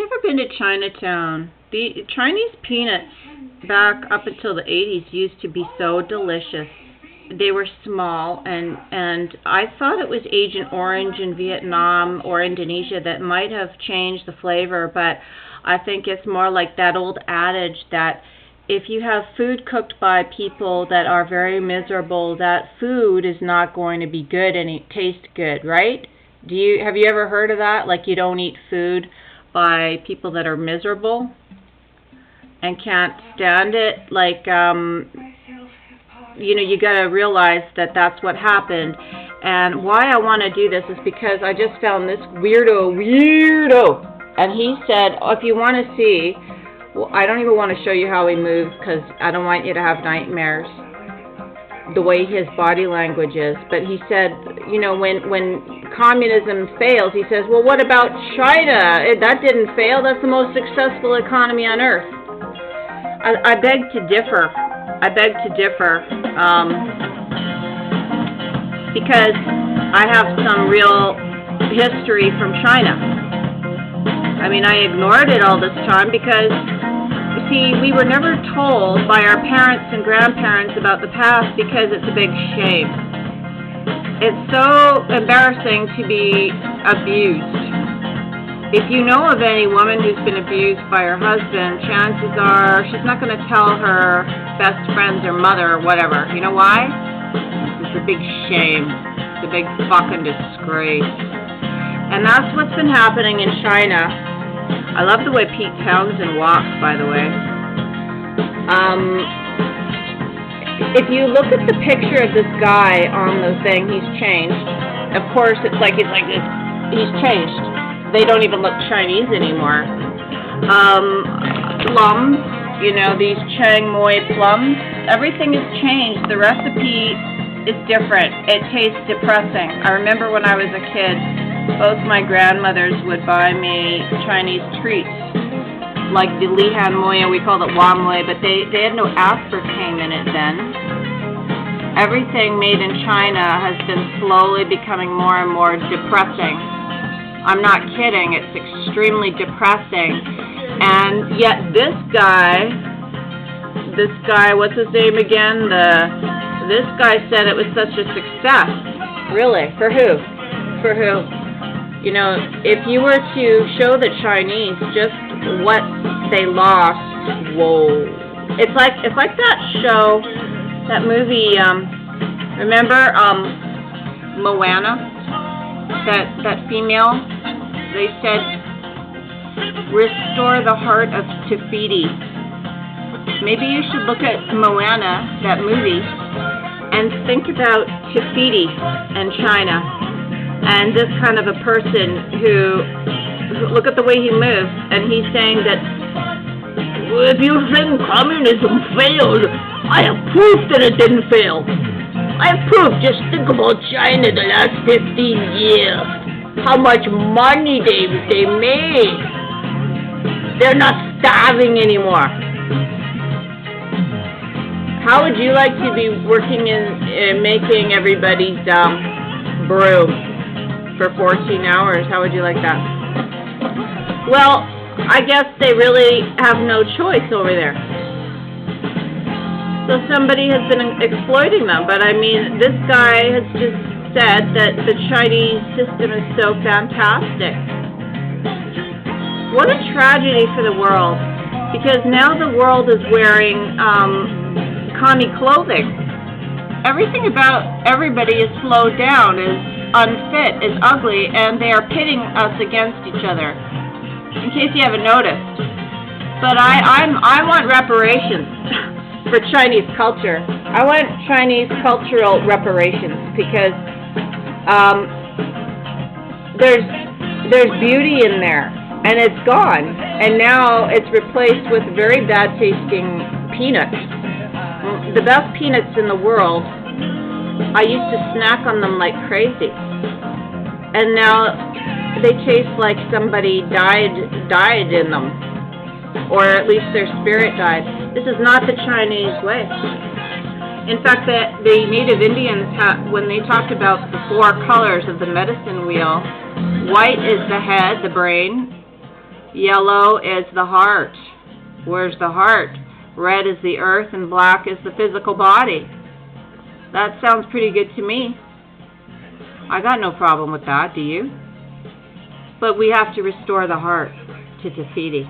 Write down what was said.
ever been to Chinatown? The Chinese peanuts back up until the 80s used to be so delicious. They were small, and I thought it was Agent Orange in Vietnam or Indonesia that might have changed the flavor, but I think it's more like that old adage that if you have food cooked by people that are very miserable, that food is not going to be good and it tastes good, right? Have you ever heard of that? Like, you don't eat food by people that are miserable and can't stand it? Like, you got to realize that that's what happened. And why I want to do this is because I just found this weirdo. And he said, if you want to see, well, I don't even want to show you how he moves because I don't want you to have nightmares, the way his body language is. But he said, when communism fails, he says, well, what about China? That didn't fail. That's the most successful economy on earth. I beg to differ. Because I have some real history from China. I mean, I ignored it all this time because, you see, we were never told by our parents and grandparents about the past because it's a big shame. It's so embarrassing to be abused. If you know of any woman who's been abused by her husband, chances are she's not going to tell her best friends or mother or whatever. You know why? It's a big shame. It's a big fucking disgrace. And that's what's been happening in China. I love the way Pete Townsend walks, by the way. If you look at the picture of this guy on the thing, he's changed. Of course, it's like this. He's changed. They don't even look Chinese anymore. Plums, these Chiang Mai plums, everything has changed. The recipe is different. It tastes depressing. I remember when I was a kid, both my grandmothers would buy me Chinese treats, like the Lihan Moya, we called it Wam Moya, but they had no aspartame in it then. Everything made in China has been slowly becoming more and more depressing. I'm not kidding, it's extremely depressing. And yet this guy, what's his name again? This guy said it was such a success. Really? For who? If you were to show the Chinese just what they lost, whoa. It's like that show, that movie, remember, Moana? That female, they said, restore the heart of Tafiti. Maybe you should look at Moana, that movie, and think about Tafiti and China. And this kind of a person who, look at the way he moves, and he's saying that, if you think communism failed, I have proof that it didn't fail. I have proof. Just think about China the last 15 years. How much money they made. They're not starving anymore. How would you like to be working in making everybody's brew for 14 hours? How would you like that? Well, I guess they really have no choice over there. So somebody has been exploiting them. But I mean, this guy has just said that the Chinese system is so fantastic. What a tragedy for the world. Because now the world is wearing commie clothing. Everything about everybody is slowed down, is unfit, is ugly, and they are pitting us against each other. In case you haven't noticed. But I want reparations for Chinese culture. I want Chinese cultural reparations because there's beauty in there, and it's gone, and now it's replaced with very bad tasting peanuts. The best peanuts in the world, I used to snack on them like crazy, and now they taste like somebody died in them, or at least their spirit died. This is not the Chinese way. In fact, the native Indians, when they talked about the 4 colors of the medicine wheel, white is the head, the brain, Yellow is the heart. Where's the heart? Red is the earth and black is the physical body. That sounds pretty good to me. I got no problem with that, do you? But we have to restore the heart to Te Fiti.